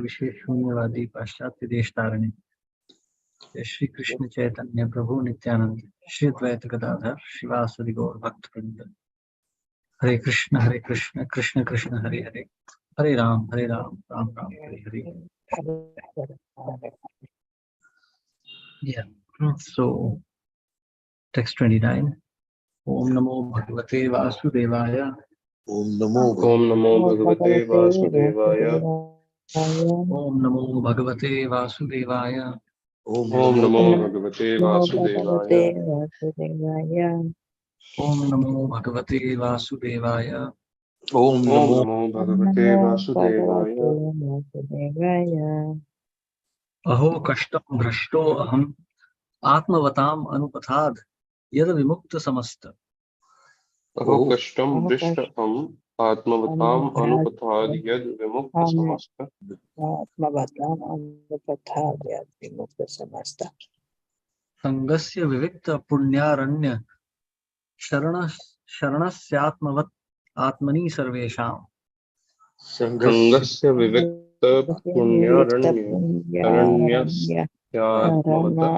विशेष शून्यवादी पाश्चात्य देश तारणे श्री कृष्ण चैतन्य प्रभु नित्यानंद श्री द्वैत गदाधर शिवासदि गौर भक्त वृंद। हरे कृष्ण कृष्ण कृष्ण हरे हरे, हरे Ram Ram Ram Hare Hare. Yeah. So text 29. Om Namo Bhagavate Vasudevaya. Om Namo Bhagavate Vasudevaya. Om Namo Bhagavate Vasudevaya. Om Namo Bhagavate Vasudevaya. Om Namo Bhagavate Vasudevaya. Om Namo Bhagavate Vasudevaya. Aho kashtam bhrashto aham atmavatam anupatad yad vimukta samasta. Aho kashtam bhrishtam atmavatam anupatad yad vimukta samasta. Sangasya vivikta punyaranya शरणस्यात्मवत् आत्मनि सर्वेषां। Sangasya vivikta punyaranya aranyasyaatmavata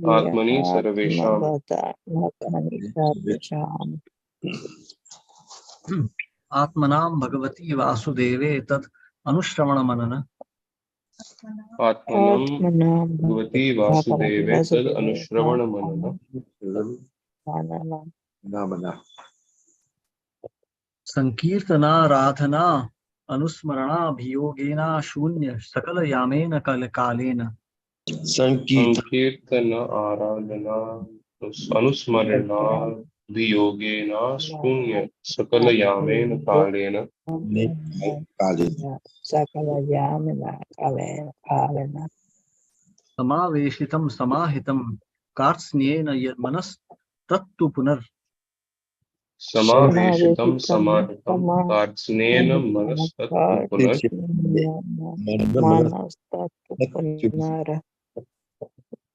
atmani sarvesham. आत्मनां Bhagwati वासुदेवे तत् अनुश्रवण मनन। Atmanam Bhagavati Vasudeve Tad Anushravana Manana. संकीर्तनाराधना अनुस्मरणाभियोगेना शून्य सकल यामेन कालेन। Sankirtana Aradhana Anusmarana Viyogena Shunya Sakala Yamena Kalena. समावेशितं समाहितं कार्त्स्न्येन यन्मनस्तत्तु पुनर्। Samaveshitam Samahitam Kartsnena Manastattu Punar.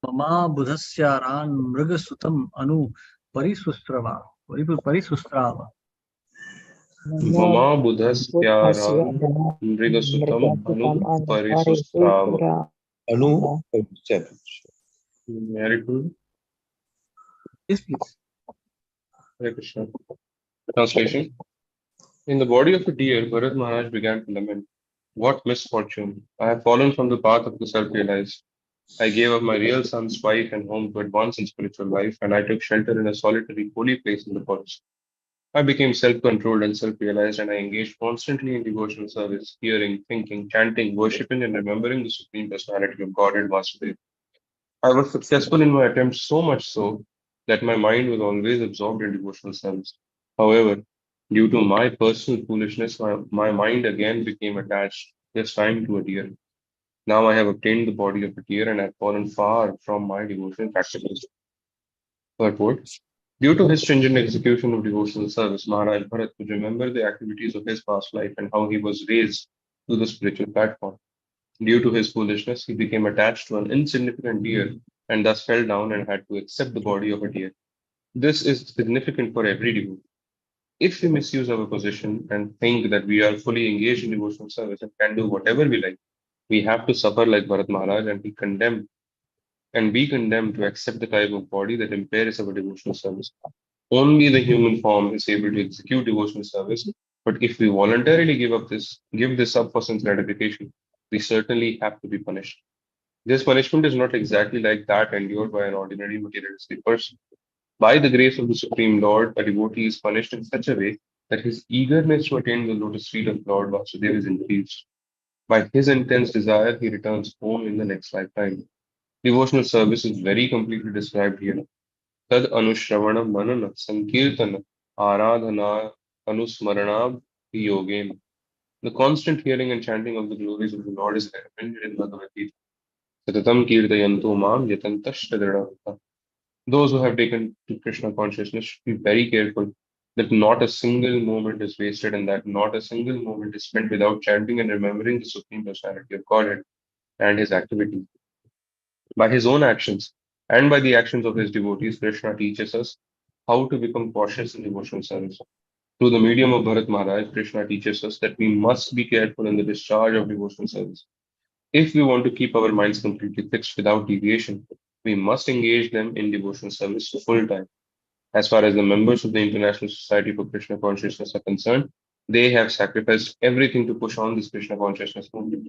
ममा बुधस्यारान् मृगसुतम् अनु परिसुस्राव। Mama Buddhaspyaram Mrigasutam Anu Parisustrava. Marital. Yes, please. Hare Krishna. Translation. In the body of a deer, Bharat Maharaj began to lament. What misfortune! I have fallen from the path of the self-realized. I gave up my real son's wife and home to advance in spiritual life, and I took shelter in a solitary, holy place in the forest. I became self-controlled and self-realized, and I engaged constantly in devotional service, hearing, thinking, chanting, worshipping, and remembering the Supreme Personality of Godhead Vasudeva. I was successful in my attempts, so much so that my mind was always absorbed in devotional service. However, due to my personal foolishness, my mind again became attached, this time to a deer. Now I have obtained the body of a deer and have fallen far from my devotional practices. Purport. Due to his stringent execution of devotional service, Maharaj Bharat could remember the activities of his past life and how he was raised to the spiritual platform. Due to his foolishness, he became attached to an insignificant deer and thus fell down and had to accept the body of a deer. This is significant for every devotee. If we misuse our position and think that we are fully engaged in devotional service and can do whatever we like, we have to suffer like Bharat Maharaj and be condemned to accept the type of body that impairs our devotional service. Only the human form is able to execute devotional service, but if we voluntarily give this up for sense gratification, we certainly have to be punished. This punishment is not exactly like that endured by an ordinary materialistic person. By the grace of the Supreme Lord, a devotee is punished in such a way that his eagerness to attain the lotus feet of Lord Vasudeva is increased. By his intense desire, he returns home in the next lifetime. Devotional service is very completely described here. Tad anushravana manana sankirtana aradhana anusmarana yogena. The constant hearing and chanting of the glories of the Lord is recommended in Bhagavad Gita. Satatam kirtayanto mam yatantashta. Those who have taken to Krishna consciousness should be very careful that not a single moment is wasted and that not a single moment is spent without chanting and remembering the Supreme Personality of Godhead and his activity. By his own actions and by the actions of his devotees, Krishna teaches us how to become cautious in devotional service. Through the medium of Bharat Maharaj, Krishna teaches us that we must be careful in the discharge of devotional service. If we want to keep our minds completely fixed without deviation, we must engage them in devotional service full time. As far as the members of the International Society for Krishna Consciousness are concerned, they have sacrificed everything to push on this Krishna consciousness movement.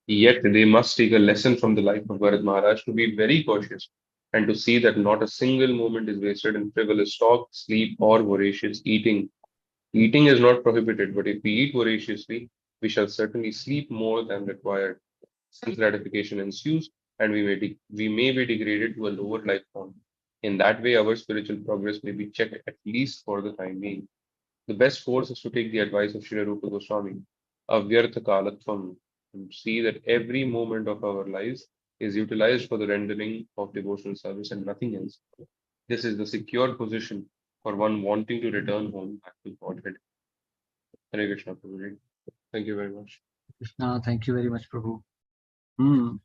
Yet they must take a lesson from the life of Bharat Maharaj to be very cautious and to see that not a single moment is wasted in frivolous talk, sleep, or voracious eating. Eating is not prohibited, but if we eat voraciously, we shall certainly sleep more than required. Sense gratification ensues, and we may be degraded to a lower life form. In that way, our spiritual progress may be checked at least for the time being. The best course is to take the advice of Srila Rupa Goswami, Avyartha Kalatvam, and see that every moment of our lives is utilized for the rendering of devotional service and nothing else. This is the secure position for one wanting to return home back to Godhead. Hare Krishna, Prabhuji. Thank you very much. Krishna, thank you very much, Prabhu. Hmm.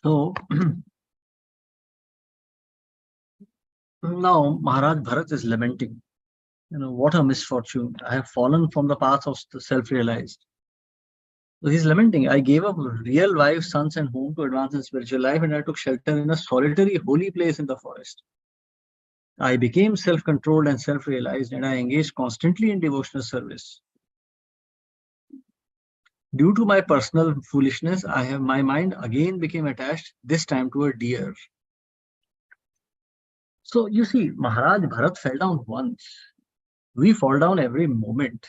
So now Maharaj Bharat is lamenting. What a misfortune. I have fallen from the path of the self-realized. So he's lamenting. I gave up real wife, sons, and home to advance in spiritual life, and I took shelter in a solitary holy place in the forest. I became self-controlled and self-realized, and I engaged constantly in devotional service. Due to my personal foolishness, my mind again became attached, this time to a deer. So you see, Maharaj Bharat fell down once. We fall down every moment.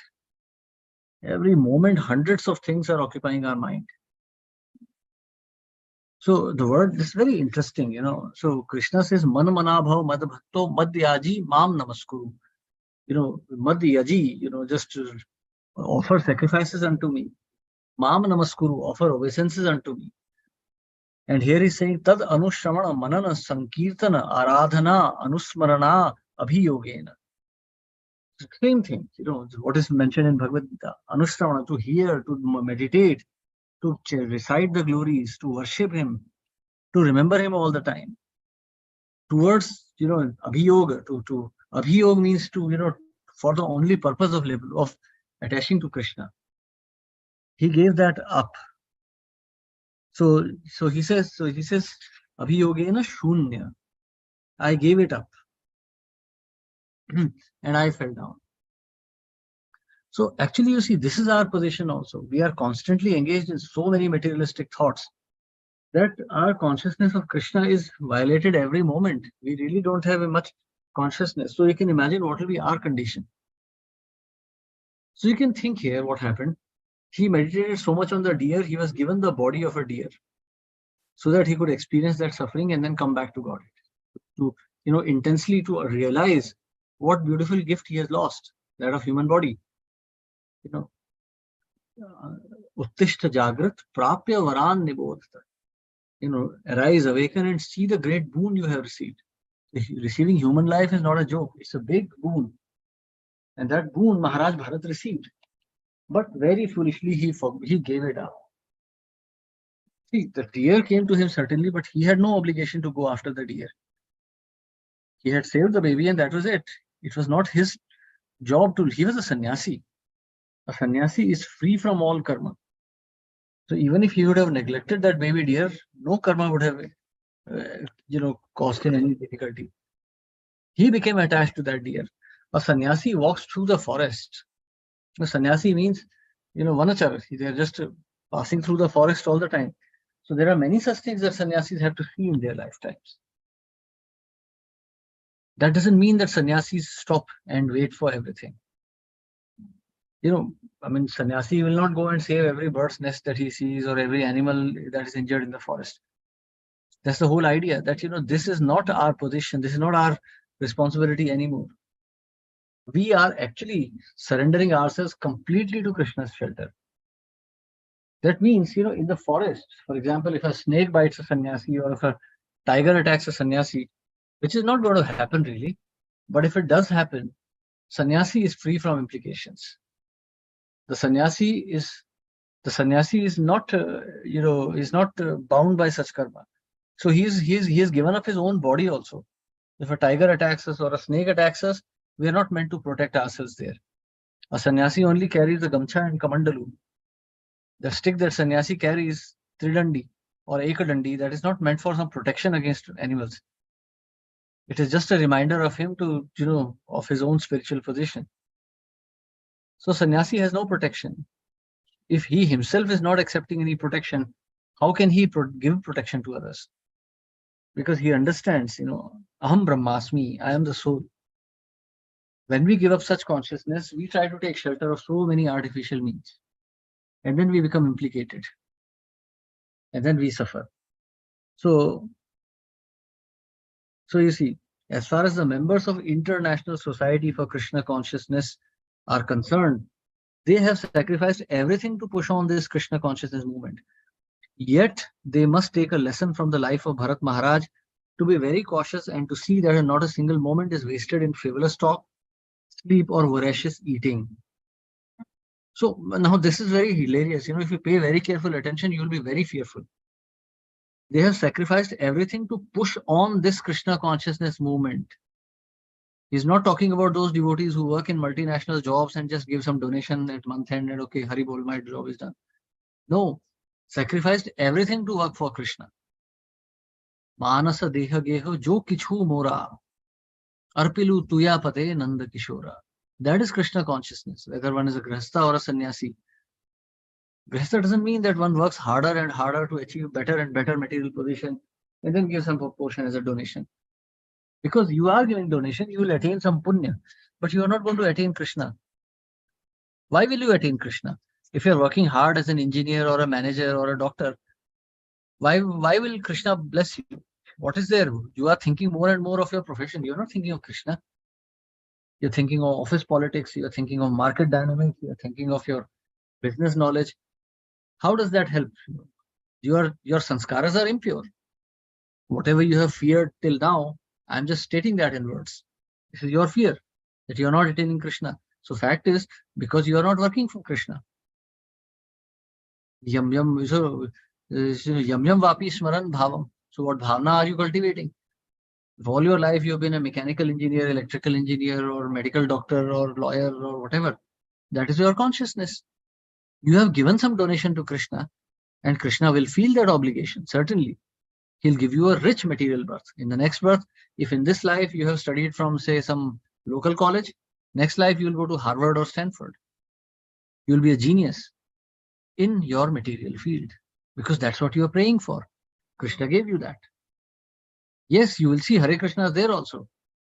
Every moment, hundreds of things are occupying our mind. So the word is very interesting, So Krishna says, Man manabhav mad bhakto madhyaji mam namaskuru. Madhyaji, just offer sacrifices unto me. Mam namaskuru, offer obeisances unto me. And here he's saying, Tad anushramana manana sankirtana aradhana anusmarana abhiyogena. Same thing, what is mentioned in Bhagavad Gita. Anushramana, to hear, to meditate, to recite the glories, to worship him, to remember him all the time. Towards, abhiyoga, to abhiyog means to, for the only purpose of attaching to Krishna. He gave that up. So he says, abhiyogena shunya. I gave it up. And I fell down. So actually, you see, this is our position also. We are constantly engaged in so many materialistic thoughts that our consciousness of Krishna is violated every moment. We really don't have much consciousness. So you can imagine what will be our condition. So you can think here what happened. He meditated so much on the deer, he was given the body of a deer so that he could experience that suffering and then come back to God. To, intensely to realize what beautiful gift he has lost, that of human body. Uttishta Jagrat Prapya Varan Nibodhta. Arise, awaken, and see the great boon you have received. Receiving human life is not a joke, it's a big boon. And that boon Maharaj Bharat received. But very foolishly, he gave it up. See, the deer came to him certainly, but he had no obligation to go after the deer. He had saved the baby and that was it. It was not his job he was a sannyasi. A sannyasi is free from all karma. So even if he would have neglected that baby deer, no karma would have, caused him any difficulty. He became attached to that deer. A sannyasi walks through the forest. A sannyasi means, vanachar. They are just passing through the forest all the time. So there are many such things that sannyasis have to see in their lifetimes. That doesn't mean that sannyasis stop and wait for everything. Sannyasi will not go and save every bird's nest that he sees or every animal that is injured in the forest. That's the whole idea that, this is not our position. This is not our responsibility anymore. We are actually surrendering ourselves completely to Krishna's shelter. That means, in the forest, for example, if a snake bites a sannyasi or if a tiger attacks a sannyasi, which is not going to happen really, but if it does happen, sannyasi is free from implications. The sannyasi is not, is not bound by such karma. So he has given up his own body also. If a tiger attacks us or a snake attacks us, we are not meant to protect ourselves there. A sannyasi only carries the gamcha and kamandalu. The stick that sannyasi carries, tridandi or ekadandi, that is not meant for some protection against animals. It is just a reminder of him to, of his own spiritual position. So sannyasi has no protection. If he himself is not accepting any protection, how can he give protection to others? Because he understands, aham brahmasmi, I am the soul. When we give up such consciousness, we try to take shelter of so many artificial means. And then we become implicated. And then we suffer. So you see, as far as the members of International Society for Krishna Consciousness are concerned, they have sacrificed everything to push on this Krishna consciousness movement. Yet, they must take a lesson from the life of Bharat Maharaj to be very cautious and to see that not a single moment is wasted in frivolous talk, sleep, or voracious eating. So now this is very hilarious. If you pay very careful attention, you will be very fearful. They have sacrificed everything to push on this Krishna consciousness movement. He's not talking about those devotees who work in multinational jobs and just give some donation at month end and okay, Hari bol, my job is done. No, sacrificed everything to work for Krishna. Manasa deha geho jo kichu mora, arpilu tuya pate nanda kishora. That is Krishna consciousness, whether one is a grihastha or a sannyasi. Grihastha doesn't mean that one works harder and harder to achieve better and better material position and then give some proportion as a donation. Because you are giving donation, you will attain some punya, but you are not going to attain Krishna. Why will you attain Krishna? If you are working hard as an engineer or a manager or a doctor, why will Krishna bless you? What is there? You are thinking more and more of your profession. You are not thinking of Krishna. You're thinking of office politics. You're thinking of market dynamics. You're thinking of your business knowledge. How does that help? Your sanskaras are impure. Whatever you have feared till now, I'm just stating that in words. This is your fear, that you are not attaining Krishna. So fact is, because you are not working for Krishna. Yam yam vapi smaran bhavam. So what bhavna are you cultivating? If all your life you have been a mechanical engineer, electrical engineer, or medical doctor, or lawyer, or whatever, that is your consciousness. You have given some donation to Krishna, and Krishna will feel that obligation, certainly. He'll give you a rich material birth. In the next birth, if in this life you have studied from, say, some local college, next life you will go to Harvard or Stanford. You'll be a genius in your material field because that's what you are praying for. Krishna gave you that. Yes, you will see Hare Krishna is there also.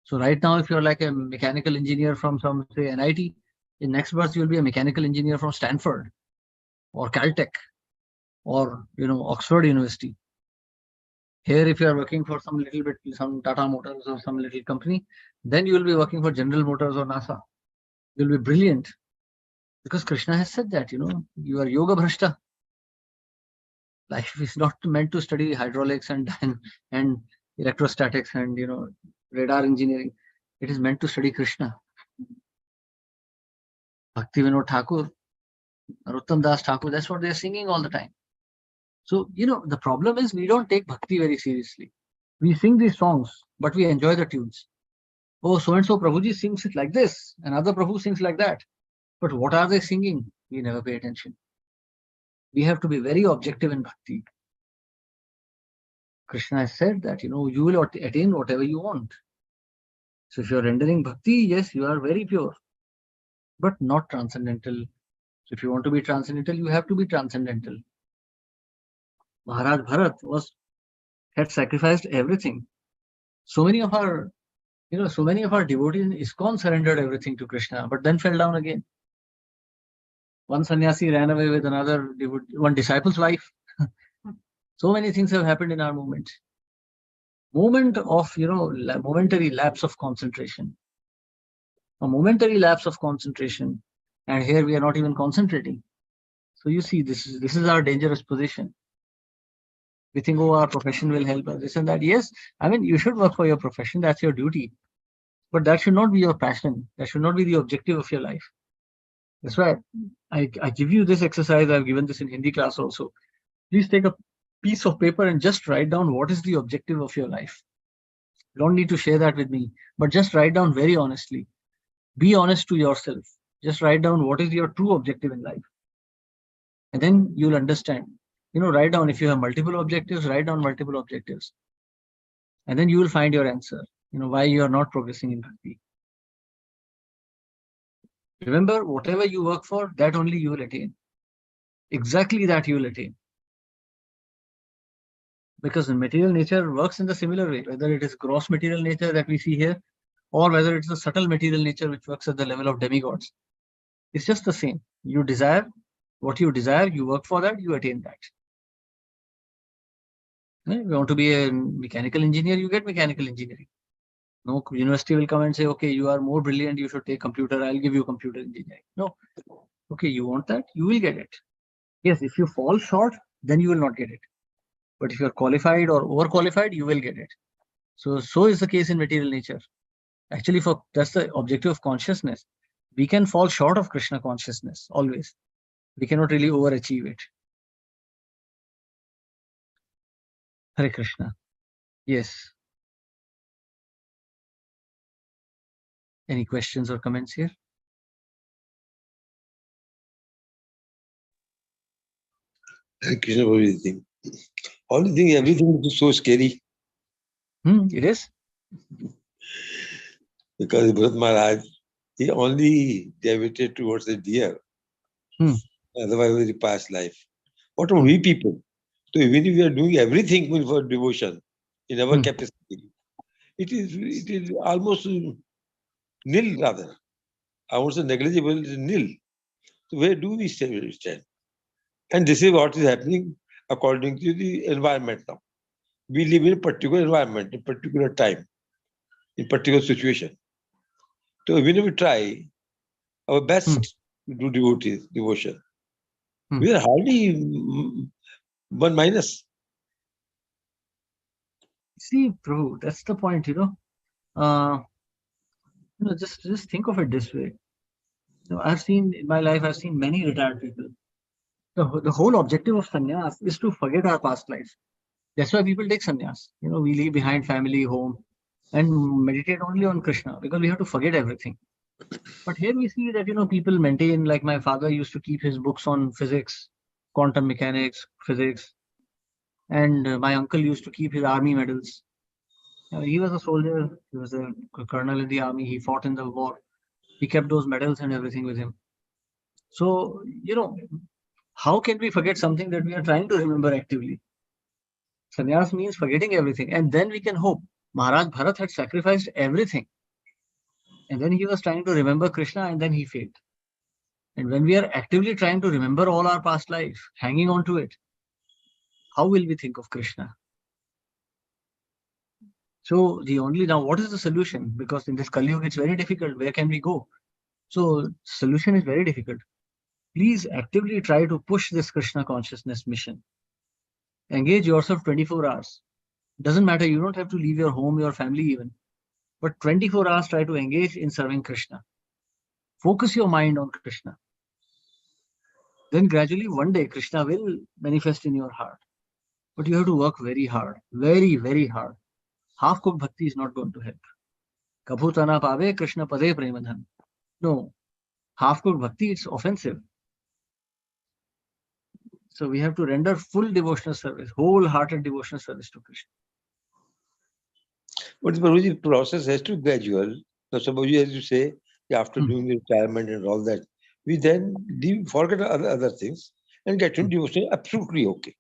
So right now, if you're like a mechanical engineer from some, say, NIT, in next birth you'll be a mechanical engineer from Stanford or Caltech or Oxford University. Here, if you are working for some Tata Motors or some little company, then you will be working for General Motors or NASA. You'll be brilliant because Krishna has said that, you are yoga bhrashta. Life is not meant to study hydraulics and electrostatics and, radar engineering. It is meant to study Krishna. Bhakti Vinod Thakur, Narottam Das Thakur, that's what they're singing all the time. So, the problem is we don't take bhakti very seriously. We sing these songs, but we enjoy the tunes. Oh, so-and-so Prabhuji sings it like this, and other Prabhu sings like that. But what are they singing? We never pay attention. We have to be very objective in bhakti. Krishna has said that, you will attain whatever you want. So if you're rendering bhakti, yes, you are very pure, but not transcendental. So if you want to be transcendental, you have to be transcendental. Maharaj Bharat had sacrificed everything. So many of our devotees in ISKCON surrendered everything to Krishna, but then fell down again. One sannyasi ran away with one disciple's wife. So many things have happened in our movement. Moment of, momentary lapse of concentration. A momentary lapse of concentration. And here we are not even concentrating. So you see, this is our dangerous position. We think, oh, our profession will help us, this and that. Yes, you should work for your profession. That's your duty. But that should not be your passion. That should not be the objective of your life. That's why I give you this exercise. I've given this in Hindi class also. Please take a piece of paper and just write down what is the objective of your life. You don't need to share that with me, but just write down very honestly. Be honest to yourself. Just write down what is your true objective in life. And then you'll understand. Write down, if you have multiple objectives, write down multiple objectives. And then you will find your answer, why you are not progressing in bhakti. Remember, whatever you work for, that only you will attain. Exactly that you will attain. Because the material nature works in the similar way, whether it is gross material nature that we see here, or whether it's a subtle material nature which works at the level of demigods. It's just the same. You desire what you desire, you work for that, you attain that. You want to be a mechanical engineer, you get mechanical engineering. No university will come and say, okay, you are more brilliant, you should take computer, I'll give you computer engineering. No. Okay, you want that, you will get it. Yes, if you fall short, then you will not get it. But if you are qualified or overqualified, you will get it. So is the case in material nature. Actually, that's the objective of consciousness. We can fall short of Krishna consciousness always. We cannot really overachieve it. Hare Krishna. Yes. Any questions or comments here? Hare Krishna, everything. Only thing, everything is so scary. It is. Because Bharat Maharaj, he only deviated towards the deer. Otherwise, very past life. What are we people? So even if we are doing everything for devotion in our capacity, it is almost nil rather. I won't say negligible, it is nil. So where do we stand? And this is what is happening according to the environment now. We live in a particular environment, in a particular time, in a particular situation. So even if we try our best to do devotion, we are hardly 1 minus. See, Prabhu, that's the point, just think of it this way. I've seen in my life, I've seen many retired people. The whole objective of sannyas is to forget our past life. That's why people take sannyas. We leave behind family, home, and meditate only on Krishna, because we have to forget everything. But here we see that, people maintain, like my father used to keep his books on physics, quantum mechanics, physics. And my uncle used to keep his army medals. He was a soldier, he was a colonel in the army, he fought in the war. He kept those medals and everything with him. So, how can we forget something that we are trying to remember actively? Sannyas means forgetting everything. And then we can hope. Maharaj Bharat had sacrificed everything. And then he was trying to remember Krishna, and then he failed. And when we are actively trying to remember all our past life, hanging on to it, how will we think of Krishna? So now what is the solution? Because in this Kali Yuga, it's very difficult. Where can we go? So solution is very difficult. Please actively try to push this Krishna consciousness mission. Engage yourself 24 hours. Doesn't matter. You don't have to leave your home, your family even. But 24 hours, try to engage in serving Krishna. Focus your mind on Krishna. Then gradually one day Krishna will manifest in your heart. But you have to work very hard. Very, very hard. Half-cooked bhakti is not going to help. Kabhutana pave Krishna pade premadhan. No. Half-cooked bhakti, it's offensive. So we have to render full devotional service, wholehearted devotional service to Krishna. But the process has to be gradual. Now, suppose as you say, after doing the retirement and all that, we then forget other things and get into devotion, absolutely okay.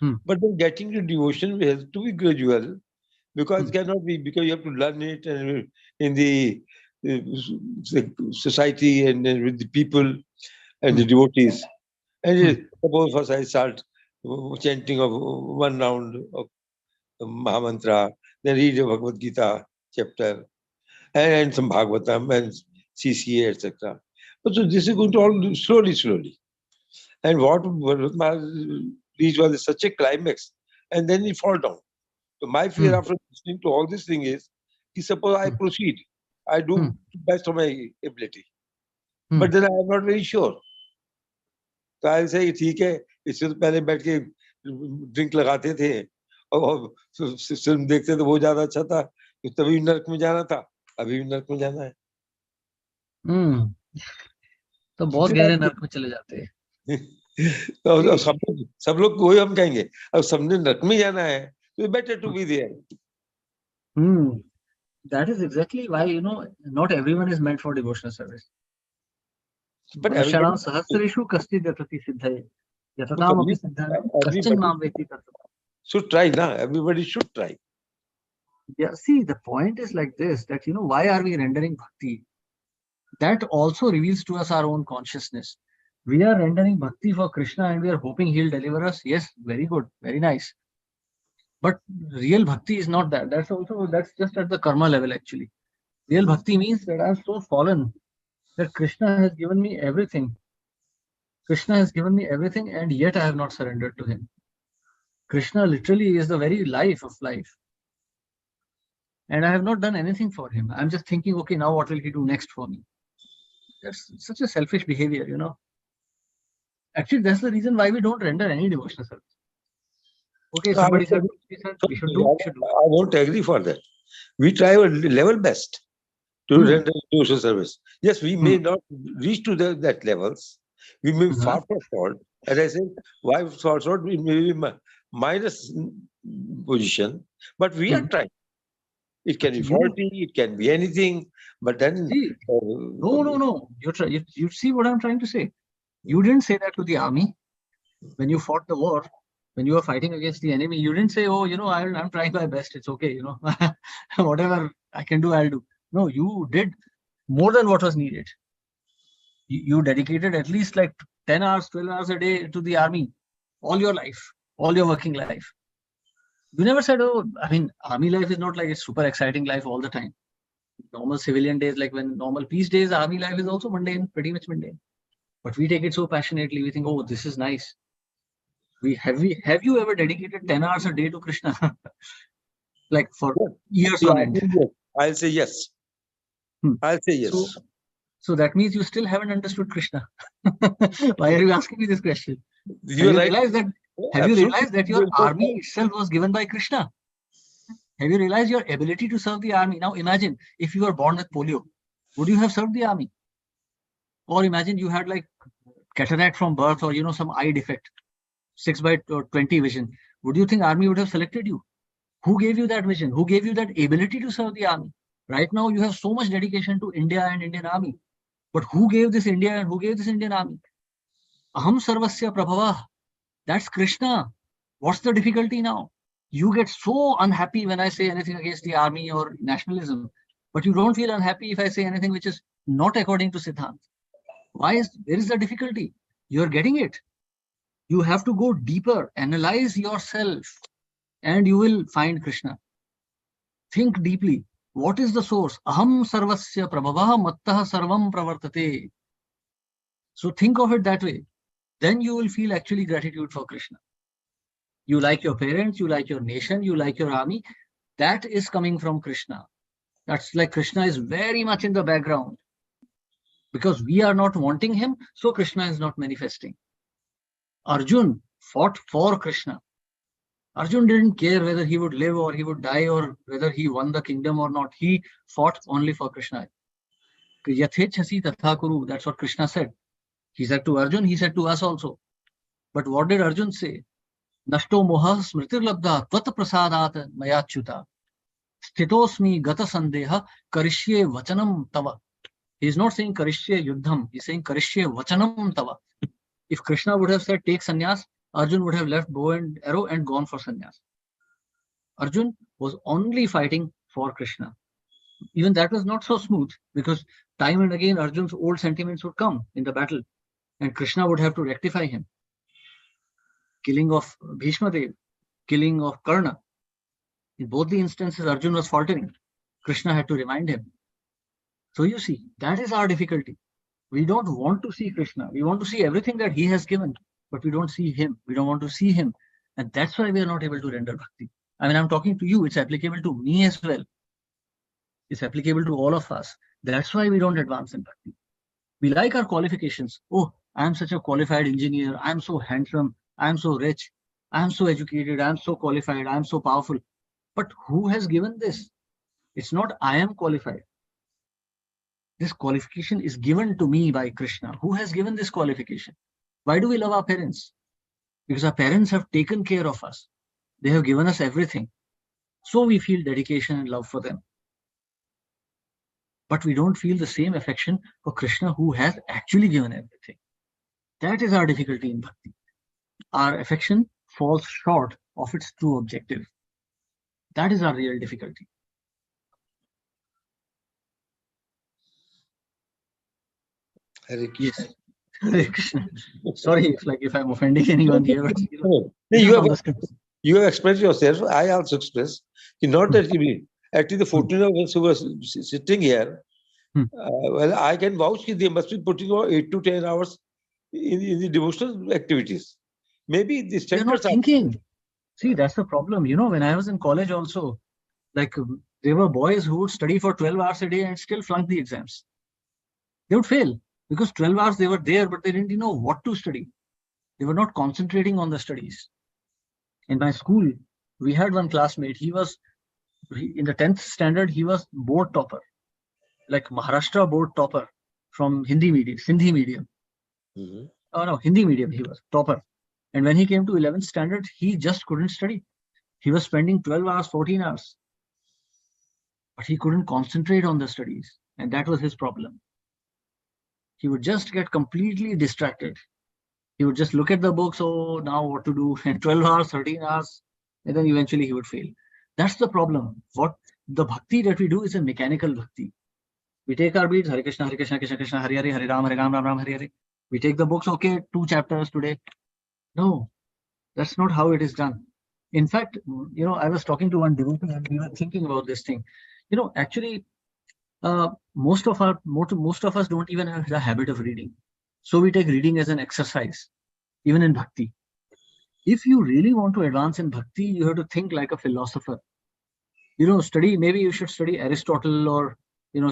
But then getting to devotion has to be gradual, because it cannot be, because you have to learn it and in the society and then with the people and the devotees. And suppose first I start chanting of one round of Mahamantra, then read the Bhagavad Gita chapter and some Bhagavatam and CCA, etc. So this is going to all slowly. And what reach was such a climax, and then it fall down. So my fear after listening to all this thing is, suppose I proceed, I do the best of my ability, but then I am not very sure. So I say, ठीक है, इससे तो पहले बैठ के drink लगाते थे और फिल्म देखते तो वो ज्यादा अच्छा था, तभी नरक में जाना था, अभी भी नरक में जाना है. तो बहुत गहरे नरक में चले जाते हैं. और सब लोग को हम कहेंगे, अब सबने नरक में जाना है, तो better to be there. That is exactly why, not everyone is meant for devotional service. But everybody, Manushanam sahasreshu kasti yatati siddhaye. Yatatam api siddhanam kaschan mam veti tattvam. should try now. Everybody should try. Yeah, see, the point is like this, that, why are we rendering bhakti? That also reveals to us our own consciousness. We are rendering bhakti for Krishna and we are hoping he'll deliver us. Yes, very good, very nice. But real bhakti is not that. That's just at the karma level actually. Real bhakti means that I'm so fallen that Krishna has given me everything. Krishna has given me everything and yet I have not surrendered to him. Krishna literally is the very life of life. And I have not done anything for him. I'm just thinking, okay, now what will he do next for me? That's such a selfish behavior, Actually, that's the reason why we don't render any devotional service. Okay, somebody said we should do. I won't agree for that. We try our level best to render devotional service. Yes, we may not reach to that levels. We may be far from short. As I said, why far short? We may be minus position, but we are trying. It can be faulty, it can be anything, but then... No. You see what I'm trying to say? You didn't say that to the army when you fought the war, when you were fighting against the enemy. You didn't say, oh, I'm trying my best. It's okay, whatever I can do, I'll do. No, you did more than what was needed. You dedicated at least like 10 hours, 12 hours a day to the army, all your life, all your working life. You never said, oh, army life is not like a super exciting life all the time. Normal civilian days, like when normal peace days, army life is also mundane, pretty much mundane. But we take it so passionately. We think, oh, this is nice. Have you ever dedicated 10 hours a day to Krishna? Like for years on end? I'll say yes. I'll say yes. So that means you still haven't understood Krishna. Why are you asking me this question? Have you realized that your army itself was given by Krishna? Have you realized your ability to serve the army? Now imagine if you were born with polio, would you have served the army? Or imagine you had like cataract from birth or some eye defect, 6/20 vision. Would you think army would have selected you? Who gave you that vision? Who gave you that ability to serve the army? Right now you have so much dedication to India and Indian army. But who gave this India and who gave this Indian army? Aham sarvasya prabhava. That's Krishna. What's the difficulty now? You get so unhappy when I say anything against the army or nationalism, but you don't feel unhappy if I say anything which is not according to Siddhant. Where is the difficulty? You're getting it. You have to go deeper, analyze yourself, and you will find Krishna. Think deeply. What is the source? Aham sarvasya prabhava mattah sarvam pravartate. So think of it that way. Then you will feel actually gratitude for Krishna. You like your parents, you like your nation, you like your army. That is coming from Krishna. That's like Krishna is very much in the background. Because we are not wanting him, so Krishna is not manifesting. Arjun fought for Krishna. Arjun didn't care whether he would live or he would die or whether he won the kingdom or not. He fought only for Krishna. Yathechasi tatha kuru. That's what Krishna said. He said to Arjun, he said to us also. But what did Arjun say? Nashto moha smritir labdha tvat prasadat mayachyuta. Sthitosmi gata sandeha karishye vachanam tava. He is not saying karishye yuddham. He is saying karishye vachanam tava. If Krishna would have said take sannyas, Arjun would have left bow and arrow and gone for sannyas. Arjun was only fighting for Krishna. Even that was not so smooth because time and again Arjun's old sentiments would come in the battle and Krishna would have to rectify him. Killing of Bhishma Dev, killing of Karna. In both the instances, Arjun was faltering. Krishna had to remind him. So you see, that is our difficulty. We don't want to see Krishna. We want to see everything that he has given, but we don't see him. We don't want to see him. And that's why we are not able to render bhakti. I'm talking to you. It's applicable to me as well. It's applicable to all of us. That's why we don't advance in bhakti. We like our qualifications. Oh, I'm such a qualified engineer. I'm so handsome. I'm so rich. I'm so educated. I'm so qualified. I'm so powerful. But who has given this? It's not I am qualified. This qualification is given to me by Krishna. Who has given this qualification? Why do we love our parents? Because our parents have taken care of us. They have given us everything. So we feel dedication and love for them. But we don't feel the same affection for Krishna, who has actually given everything. That is our difficulty in bhakti. Our affection falls short of its true objective. That is our real difficulty. Hare Krishna. Yes. Hare Krishna. Sorry if I'm offending anyone here. But, No, this is you from have the script. you have expressed yourself. I also express. Not that you mean. Actually, the 14 of us who were sitting here, Hmm. well, I can vouch that they must be putting on 8 to 10 hours in the devotional activities. Maybe the They're not centers are. thinking. See, that's the problem. When I was in college also, like there were boys who would study for 12 hours a day and still flunk the exams. They would fail because 12 hours they were there, but they didn't know what to study. They were not concentrating on the studies. In my school, we had one classmate. In the 10th standard, he was board topper, like Maharashtra board topper from Hindi medium, Sindhi medium. Mhm. Oh no, Hindi medium, he was topper. And when he came to 11th standard, he just couldn't study. He was spending 12 hours, 14 hours. But he couldn't concentrate on the studies. And that was his problem. He would just get completely distracted. He would just look at the books, oh, now what to do? And 12 hours, 13 hours, and then eventually he would fail. That's the problem. What the bhakti that we do is a mechanical bhakti. We take our beads, Hare Krishna, Krishna Krishna, Hare Hare, Hare Ram, Ram Ram, Hare Hare. We take the books, okay, 2 chapters today. No, that's not how it is done. In fact, I was talking to one devotee and we were thinking about this thing. Actually, most of us don't even have the habit of reading. So we take reading as an exercise, even in bhakti. If you really want to advance in bhakti, you have to think like a philosopher. Maybe you should study Aristotle or,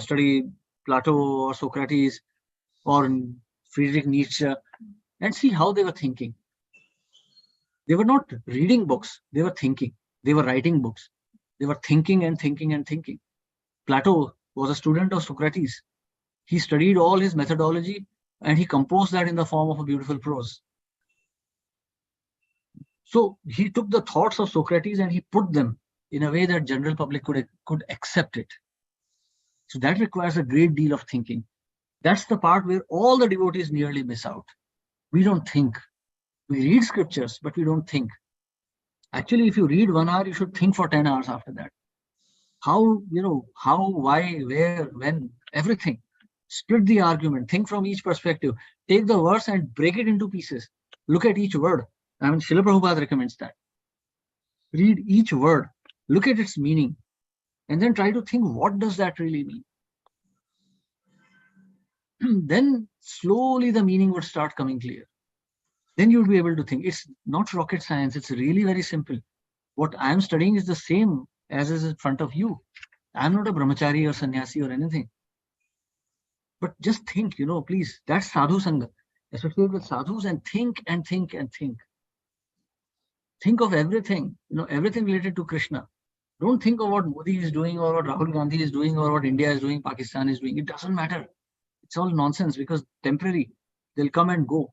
study Plato or Socrates or Friedrich Nietzsche and see how they were thinking. They were not reading books. They were thinking. They were writing books. They were thinking and thinking and thinking. Plato was a student of Socrates. He studied all his methodology and he composed that in the form of a beautiful prose. So he took the thoughts of Socrates and he put them in a way that general public could accept it. So that requires a great deal of thinking. That's the part where all the devotees nearly miss out. We don't think. We read scriptures, but we don't think. Actually, if you read 1 hour, you should think for 10 hours after that. How, why, where, when, everything. Split the argument, think from each perspective, take the verse and break it into pieces. Look at each word. Srila Prabhupada recommends that. Read each word, look at its meaning, and then try to think, what does that really mean? Then slowly the meaning would start coming clear. Then you'll be able to think. It's not rocket science. It's really very simple. What I'm studying is the same as is in front of you. I'm not a brahmachari or sannyasi or anything. But just think, please. That's sadhu sangha. Associate with sadhus and think and think and think. Think of everything, everything related to Krishna. Don't think of what Modi is doing or what Rahul Gandhi is doing or what India is doing, Pakistan is doing. It doesn't matter. It's all nonsense because temporary. They'll come and go.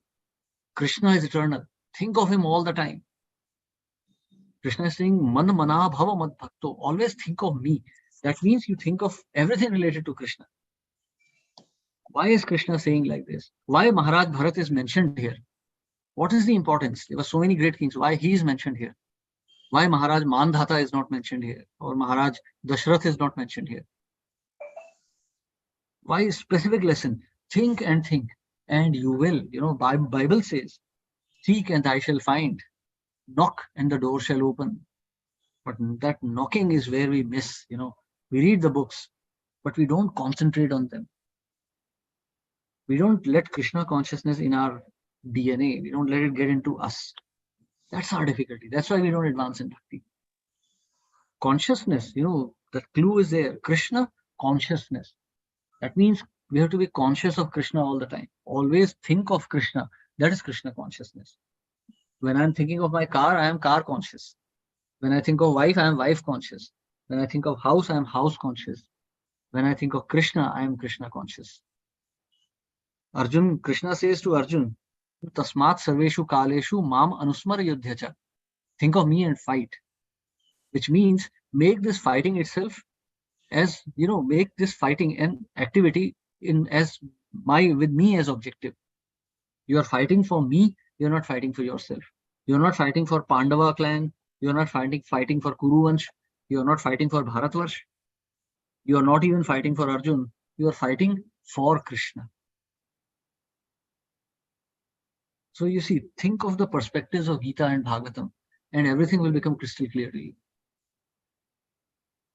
Krishna is eternal. Think of him all the time. Krishna is saying, Man mana bhava mad bhakto. Always think of me. That means you think of everything related to Krishna. Why is Krishna saying like this? Why Maharaj Bharat is mentioned here? What is the importance? There were so many great kings. Why he is mentioned here? Why Maharaj Mandhata is not mentioned here? Or Maharaj Dashrath is not mentioned here? Why a specific lesson? Think and think. And you will. Bible says, seek and I shall find. Knock and the door shall open. But that knocking is where we miss. We read the books, but we don't concentrate on them. We don't let Krishna consciousness in our DNA. We don't let it get into us. That's our difficulty. That's why we don't advance in bhakti. Consciousness, the clue is there. Krishna consciousness. That means we have to be conscious of Krishna all the time. Always think of Krishna. That is Krishna consciousness. When I'm thinking of my car, I am car conscious. When I think of wife, I am wife conscious. When I think of house, I am house conscious. When I think of Krishna, I am Krishna conscious. Krishna says to Arjun, Tasmat sarveshu kaleshu mam anusmara yudhyacha. Think of me and fight, which means make this fighting itself as, make this fighting an activity with me as objective. You are fighting for me, you're not fighting for yourself. You're not fighting for Pandava clan, you're not fighting for Kuru Vansh, you're not fighting for Bharatvarsh, you're not even fighting for Arjun, you are fighting for Krishna. So you see, think of the perspectives of Gita and Bhagavatam, and everything will become crystal clear to you.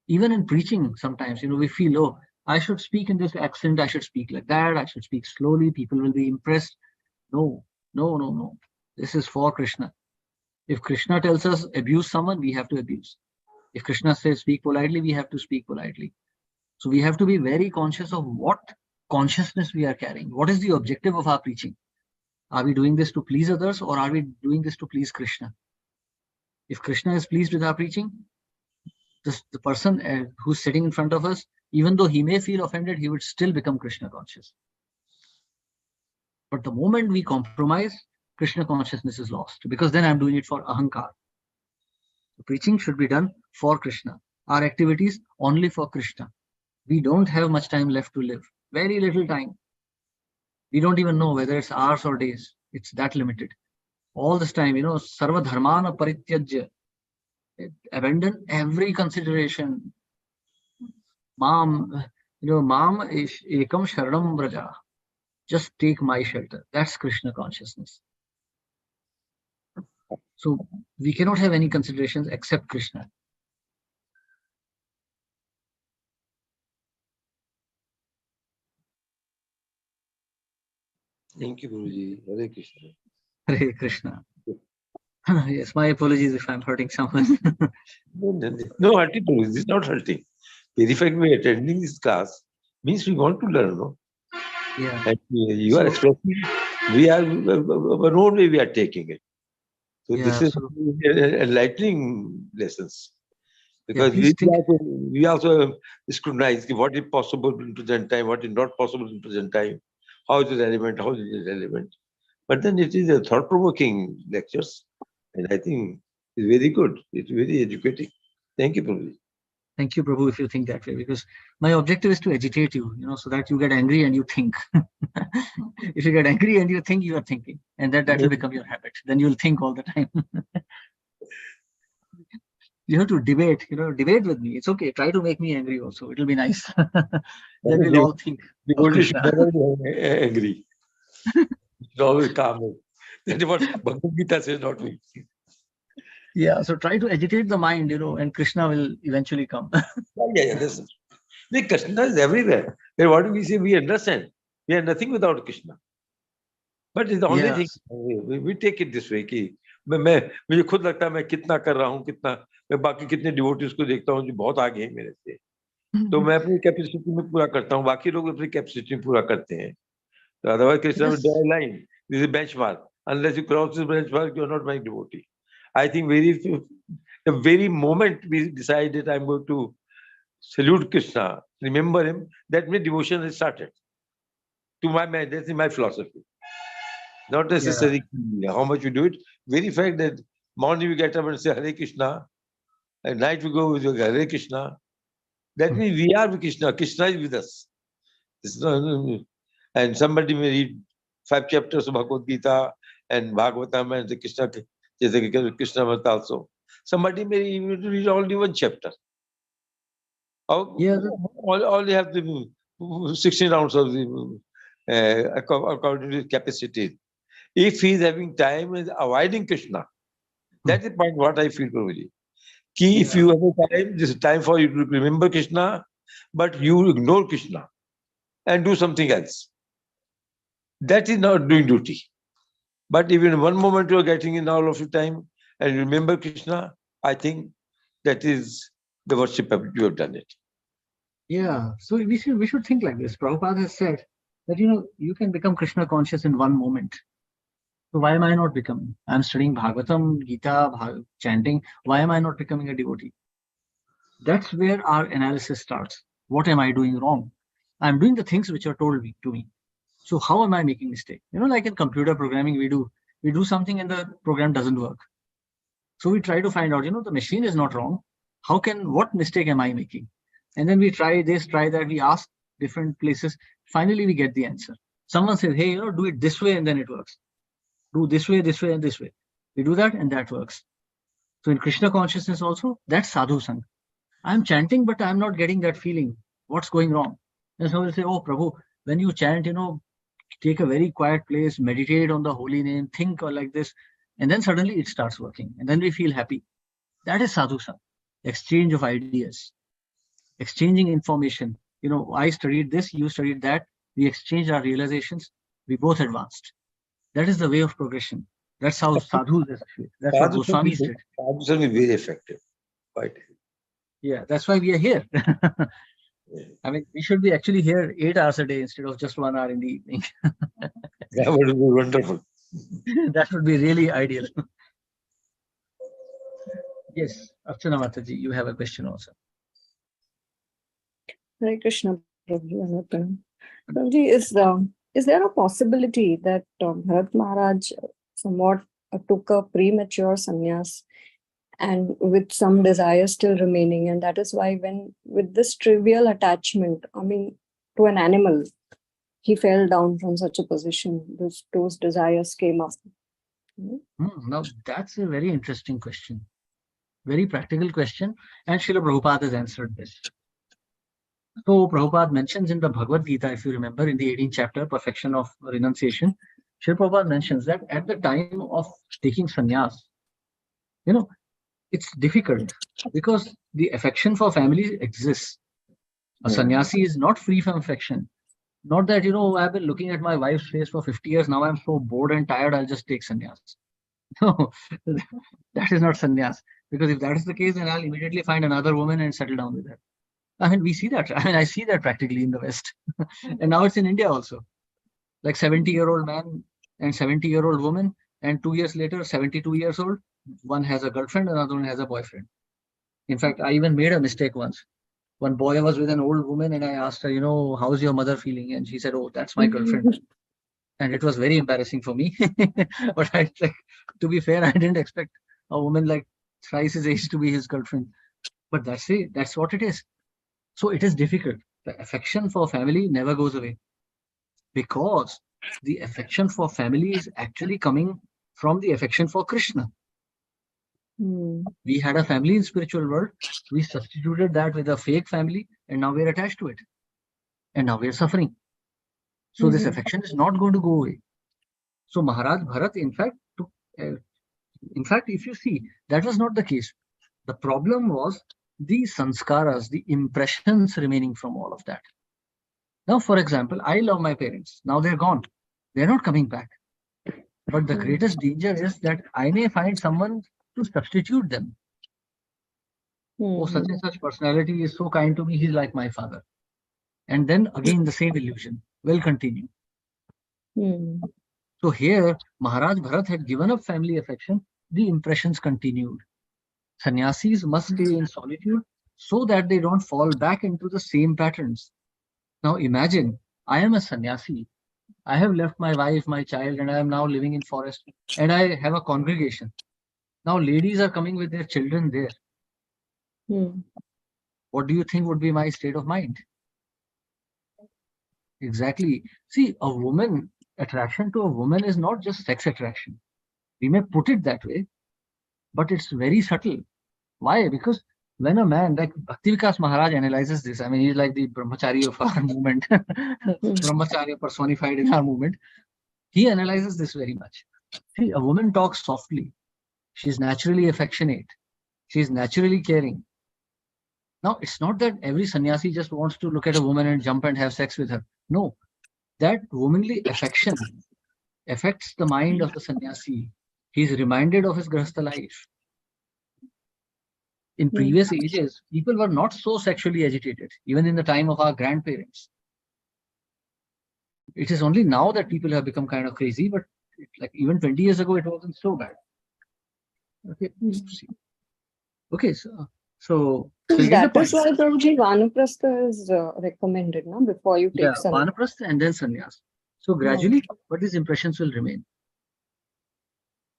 Even in preaching, sometimes, we feel, oh, I should speak in this accent, I should speak like that, I should speak slowly, people will be impressed. No. This is for Krishna. If Krishna tells us abuse someone, we have to abuse. If Krishna says speak politely, we have to speak politely. So we have to be very conscious of what consciousness we are carrying. What is the objective of our preaching? Are we doing this to please others, or are we doing this to please Krishna? If Krishna is pleased with our preaching, the person who's sitting in front of us, even though he may feel offended, he would still become Krishna conscious. But the moment we compromise, Krishna consciousness is lost, because then I'm doing it for ahankar. The preaching should be done for Krishna. Our activities only for Krishna. We don't have much time left to live. Very little time. We don't even know whether it's hours or days. It's that limited. All this time, sarva dharmana parityajya. Abandon every consideration. Mam ekam sharanam braja. Just take my shelter. That's Krishna consciousness. So we cannot have any considerations except Krishna. Thank you, Guruji. Hare Krishna. Hare Krishna. Yes, my apologies if I'm hurting someone. No hurting, Guruji. This is not hurting. The fact we are attending this class means we want to learn, no? Yeah. And you are expressing, we are, our own way we are taking it. So Yeah, this is enlightening lessons. Because we also scrutinize what is possible in present time, what is not possible in present time, how it is relevant, how it is irrelevant. But then it is a thought-provoking lectures, and I think it's very good. It's very educating. Thank you, Prabhuji. Thank you, Prabhu, if you think that way, because my objective is to agitate you, so that you get angry and you think. If you get angry and you think, you are thinking, and that will become your habit. Then you'll think all the time. You have to debate, debate with me. It's okay. Try to make me angry also. It'll be nice. Then we'll all think. Devotee should never be angry. It's always calm. That is what Bhagavad Gita says, not me. Yeah, so try to agitate the mind, and Krishna will eventually come. Yeah, listen. Krishna is everywhere. Then what do we say? We understand. We are nothing without Krishna. But it's the only thing, we take it this way कि मुझे खुद लगता है मैं कितना कर रहा हूँ, कितना मैं बाकी कितने डिवोटीज को देखता हूँ जो बहुत आगे हैं मेरे से, तो मैं अपनी कैपेसिटी में पूरा करता हूँ, बाकी लोग अपनी कैपेसिटी में पूरा करते हैं. So otherwise Krishna will draw a line. This is a benchmark. Unless you cross this benchmark, you are not my devotee. I think the very moment we decided I'm going to salute Krishna, remember him, that my devotion has started. To my mind, that's my philosophy. Not necessarily how much you do it. Very fact that morning we get up and say Hare Krishna, at night we go with Hare Krishna. That means we are with Krishna. Krishna is with us. And somebody may read 5 chapters of Bhagavad Gita and Bhagavatam and the Krishna Mata also. Somebody may even read only 1 chapter. All you have the 16 rounds of the according to his capacity. If he is having time and avoiding Krishna, that's the point what I feel, Prabhuji. If you have a time, this is time for you to remember Krishna, but you ignore Krishna and do something else. That is not doing duty. But even one moment you are getting in all of your time and remember Krishna, I think that is the worship you have done it. Yeah, so we should think like this. Prabhupada has said that you can become Krishna conscious in one moment. So why am I not becoming? I'm studying Bhagavatam, Gita, chanting. Why am I not becoming a devotee? That's where our analysis starts. What am I doing wrong? I'm doing the things which are told to me. So how am I making mistake? Like in computer programming, we do something and the program doesn't work. So we try to find out, the machine is not wrong. What mistake am I making? And then we try this, try that. We ask different places. Finally, we get the answer. Someone says, hey, do it this way and then it works. Do this way, and this way. We do that and that works. So in Krishna consciousness also, that's sadhu sang. I'm chanting, but I'm not getting that feeling. What's going wrong? And so we'll say, oh, Prabhu, when you chant, take a very quiet place, meditate on the holy name, think or like this, and then suddenly it starts working. And then we feel happy. That is sadhu sang. Exchange of ideas, exchanging information. I studied this, you studied that. We exchanged our realizations. We both advanced. That is the way of progression. That's how sadhus is. That's what Goswamis did. Sadhu sang is very effective. Quite. Yeah, that's why we are here. I mean, we should be actually here 8 hours a day instead of just 1 hour in the evening. That would be wonderful. That would be really ideal. Yes, Archana Mataji, you have a question also. Hare Krishna, Prabhuji. Prabhuji, is there a possibility that Bharat Maharaj somewhat took a premature sannyas and with some desire still remaining, and that is why with this trivial attachment, to an animal, he fell down from such a position, those desires came up? Now, that's a very interesting question. Very practical question, and Srila Prabhupada has answered this. So Prabhupada mentions in the Bhagavad Gita, if you remember, in the 18th chapter, Perfection of Renunciation, Srila Prabhupada mentions that at the time of taking sannyas, it's difficult because the affection for family exists. A sannyasi is not free from affection. Not that, I've been looking at my wife's face for 50 years, now I'm so bored and tired, I'll just take sannyas. No, that is not sannyas. Because if that is the case, then I'll immediately find another woman and settle down with her. We see that. I see that practically in the West. And now it's in India also. Like 70-year-old man and 70-year-old woman, and 2 years later, 72 years old, one has a girlfriend, another one has a boyfriend. In fact, I even made a mistake once. One boy was with an old woman and I asked her, how's your mother feeling? And she said, oh, that's my girlfriend. And it was very embarrassing for me. But to be fair, I didn't expect a woman like thrice his age to be his girlfriend. But that's it. That's what it is. So it is difficult. The affection for family never goes away. Because the affection for family is actually coming from the affection for Krishna. We had a family in spiritual world. We substituted that with a fake family, and now we're attached to it. And now we're suffering. So this affection is not going to go away. So Maharaj Bharat, in fact, if you see, that was not the case. The problem was the sanskaras, the impressions remaining from all of that. Now, for example, I love my parents. Now they're gone. They're not coming back. But the greatest danger is that I may find someone to substitute them. Oh, such and such personality is so kind to me, he's like my father. And then again, the same illusion will continue. So here, Maharaj Bharat had given up family affection. The impressions continued. Sannyasis must stay in solitude so that they don't fall back into the same patterns. Now imagine, I am a sannyasi. I have left my wife, my child, and I am now living in forest. And I have a congregation. Now ladies are coming with their children there. What do you think would be my state of mind? Exactly. See, attraction to a woman is not just sex attraction. We may put it that way, but it's very subtle. Why? Because when a man, like Bhakti Vikas Maharaj analyzes this, he's like the brahmachari of our movement, brahmacharya personified in our movement. He analyzes this very much. See, a woman talks softly. She's naturally affectionate. She's naturally caring. Now, it's not that every sannyasi just wants to look at a woman and jump and have sex with her. No, that womanly affection affects the mind of the sannyasi. He's reminded of his grahastha life. In previous ages, people were not so sexually agitated, even in the time of our grandparents. It is only now that people have become kind of crazy, but even 20 years ago, it wasn't so bad. Okay, so that is why Prabhuji Vanaprastha is recommended, no? Before you take sannyas. Vanaprastha and then sannyas. So gradually, but these impressions will remain.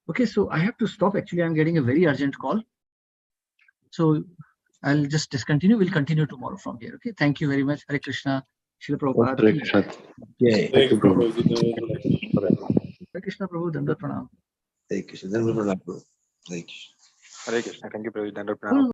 Okay, so I have to stop. Actually, I'm getting a very urgent call. So I'll just discontinue. We'll continue tomorrow from here. Okay, thank you very much. Hare Krishna. Srila Prabhupada. Hare ki Krishna. Yeah. Thank you, Prabhu. Hare Krishna Prabhu, Dandavat Pranam. Hare Krishna. Then we will not go. Hare Krishna. Hare Krishna. Thank you, Prabhu. Dandapranam. Oh,